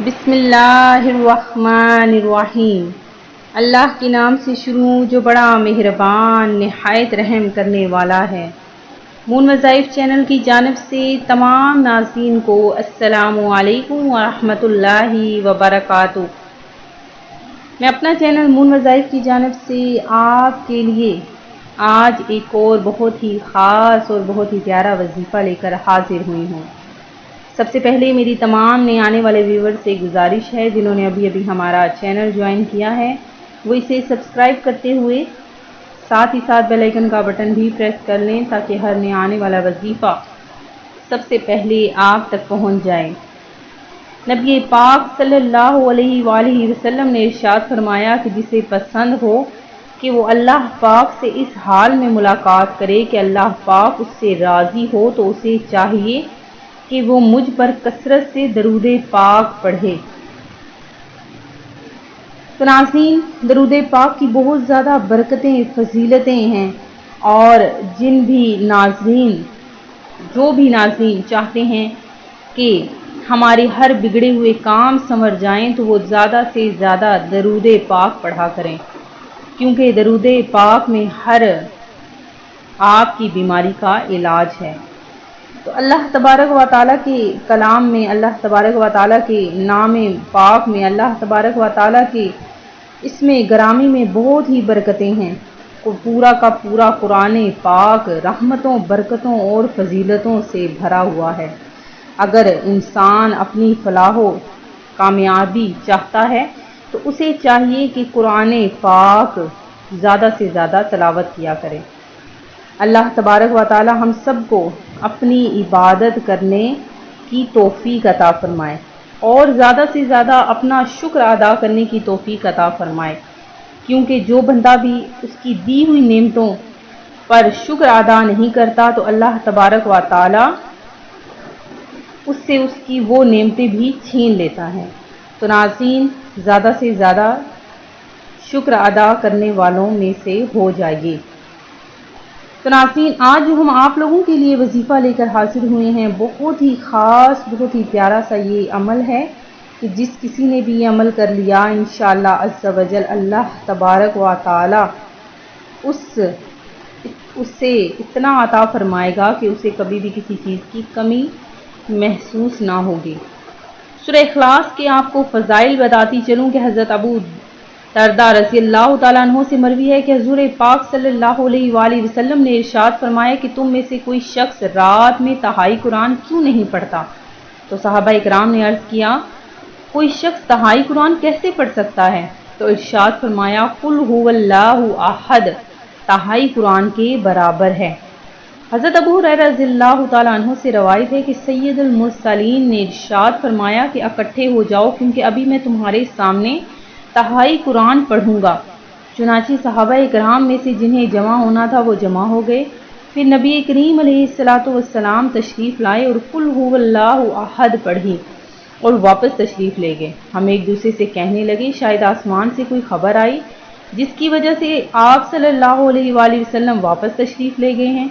بسم اللہ الرحمن الرحیم۔ اللہ کے نام سے شروع جو بڑا مہربان نہایت رحم کرنے والا ہے۔ مون وظائف چینل کی جانب سے تمام ناظرین کو السلام علیکم ورحمۃ اللہ وبرکاتہ۔ میں اپنا چینل مون وظائف کی جانب سے آپ کے لیے آج ایک اور بہت ہی خاص اور بہت ہی پیارا وظیفہ لے کر حاضر ہوئی ہوں۔ سب سے پہلے میری تمام نئے آنے والے ویور سے گزارش ہے جنہوں نے ابھی ہمارا چینل جوائن کیا ہے وہ اسے سبسکرائب کرتے ہوئے ساتھ ہی ساتھ بیل آئیکن کا بٹن بھی پریس کر لیں تاکہ ہر نئے آنے والا وظیفہ سب سے پہلے آپ تک پہنچ جائے۔ نبی پاک صلی اللہ علیہ وآلہ وسلم نے ارشاد فرمایا کہ جسے پسند ہو کہ وہ اللہ پاک سے اس حال میں ملاقات کرے کہ اللہ پاک اس سے راضی ہو تو اسے چاہیے کہ وہ مجھ پر کثرت سے درود پاک پڑھے۔ تو ناظرین، درود پاک کی بہت زیادہ برکتیں فضیلتیں ہیں اور جو بھی ناظرین چاہتے ہیں کہ ہمارے ہر بگڑے ہوئے کام سنور جائیں تو وہ زیادہ سے زیادہ درود پاک پڑھا کریں، کیونکہ درود پاک میں ہر آپ کی بیماری کا علاج ہے۔ تو اللہ تبارک و تعالیٰ کے کلام میں، اللہ تبارک و تعالیٰ کے نام پاک میں، اللہ تبارک و تعالیٰ کے اسم گرامی میں بہت ہی برکتیں ہیں۔ پورا کا پورا قرآن پاک رحمتوں، برکتوں اور فضیلتوں سے بھرا ہوا ہے۔ اگر انسان اپنی فلاح و کامیابی چاہتا ہے تو اسے چاہیے کہ قرآن پاک زیادہ سے زیادہ تلاوت کیا کرے۔ اللہ تبارک و تعالی ہم سب کو اپنی عبادت کرنے کی توفیق عطا فرمائے اور زیادہ سے زیادہ اپنا شکر ادا کرنے کی توفیق عطا فرمائے، کیونکہ جو بندہ بھی اس کی دی ہوئی نعمتوں پر شکر ادا نہیں کرتا تو اللہ تبارک و تعالی اس سے اس کی وہ نعمتیں بھی چھین لیتا ہے۔ تو ناظرین، زیادہ سے زیادہ شکر ادا کرنے والوں میں سے ہو جائیے۔ تو ناظرین، آج ہم آپ لوگوں کے لیے وظیفہ لے کر حاضر ہوئے ہیں، بہت ہی خاص، بہت ہی پیارا سا یہ عمل ہے کہ جس کسی نے بھی یہ عمل کر لیا انشاءاللہ عز و جل اللہ تبارک و تعالی اس سے اتنا عطا فرمائے گا کہ اسے کبھی بھی کسی چیز کی کمی محسوس نہ ہوگی۔ سورہ اخلاص کے آپ کو فضائل بتاتی چلوں کہ حضرت ابو درداء رضی اللہ تعالیٰ عنہ سے مروی ہے کہ حضور پاک صلی اللہ علیہ وآلہ وسلم نے ارشاد فرمایا کہ تم میں سے کوئی شخص رات میں تہائی قرآن کیوں نہیں پڑھتا؟ تو صحابہ اکرام نے عرض کیا، کوئی شخص تہائی قرآن کیسے پڑھ سکتا ہے؟ تو ارشاد فرمایا، قل هو اللہ احد تہائی قرآن کے برابر ہے۔ حضرت ابو ہریرہ رضی اللہ تعالیٰ عنہ سے روایت ہے کہ سید المرسلین نے ارشاد فرمایا کہ اکٹھے ہو جاؤ کیونکہ ابھی میں تمہارے سامنے تہائی قرآن پڑھوں گا۔ چنانچہ صحابہ اکرام میں سے جنہیں جمع ہونا تھا وہ جمع ہو گئے۔ پھر نبی کریم علیہ السلام تشریف لائے اور قل هو اللہ احد پڑھی اور واپس تشریف لے گئے۔ ہم ایک دوسرے سے کہنے لگے شاید آسمان سے کوئی خبر آئی جس کی وجہ سے آپ صلی اللہ علیہ وآلہ وسلم واپس تشریف لے گئے ہیں۔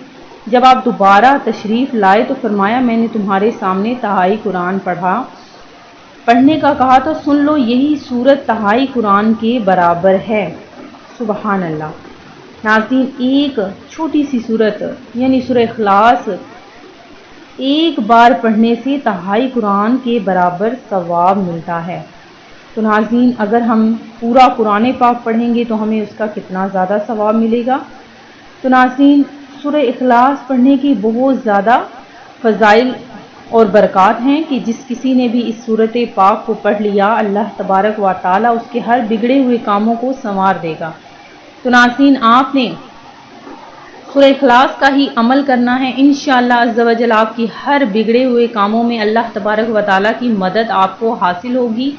جب آپ دوبارہ تشریف لائے تو فرمایا، میں نے تمہارے سامنے تہائی قرآن پڑھنے کا کہا تو سن لو، یہی سورت تہائی قرآن کے برابر ہے۔ سبحان اللہ۔ ناظرین، ایک چھوٹی سی سورت یعنی سورہ اخلاص ایک بار پڑھنے سے تہائی قرآن کے برابر ثواب ملتا ہے۔ تو ناظرین، اگر ہم پورا قرآن پاک پڑھیں گے تو ہمیں اس کا کتنا زیادہ ثواب ملے گا۔ تو ناظرین، سورہ اخلاص پڑھنے کی بہت زیادہ فضائل اور برکات ہیں کہ جس کسی نے بھی اس سورت پاک کو پڑھ لیا اللہ تبارک و تعالی اس کے ہر بگڑے ہوئے کاموں کو سنوار دے گا۔ تو ناظرین، آپ نے سورہ اخلاص کا ہی عمل کرنا ہے، انشاءاللہ عز و جل آپ کی ہر بگڑے ہوئے کاموں میں اللہ تبارک و تعالی کی مدد آپ کو حاصل ہوگی۔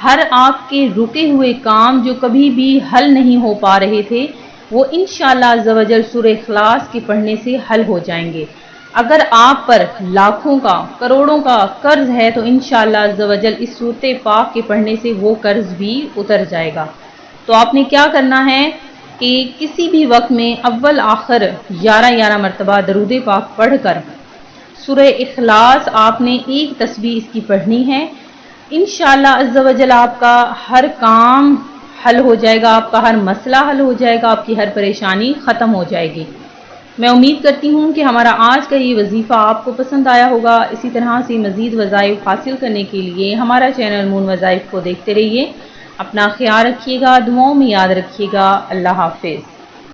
ہر آپ کے رکے ہوئے کام جو کبھی بھی حل نہیں ہو پا رہے تھے وہ انشاءاللہ عز و جل سورہ اخلاص کے پڑھنے سے حل ہو جائیں گے۔ اگر آپ پر لاکھوں کا، کروڑوں کا قرض ہے تو انشاءاللہ عز و جل اس سورت پاک کے پڑھنے سے وہ قرض بھی اتر جائے گا۔ تو آپ نے کیا کرنا ہے کہ کسی بھی وقت میں اول آخر 11 مرتبہ درود پاک پڑھ کر سورہ اخلاص آپ نے ایک تسبیح اس کی پڑھنی ہے۔ انشاءاللہ عز و جل آپ کا ہر کام حل ہو جائے گا، آپ کا ہر مسئلہ حل ہو جائے گا، آپ کی ہر پریشانی ختم ہو جائے گی۔ میں امید کرتی ہوں کہ ہمارا آج کا یہ وظیفہ آپ کو پسند آیا ہوگا۔ اسی طرح سے مزید وظائف حاصل کرنے کے لیے ہمارا چینل مون وظائف کو دیکھتے رہیے۔ اپنا خیال رکھیے گا، دعاؤں میں یاد رکھیے گا۔ اللہ حافظ۔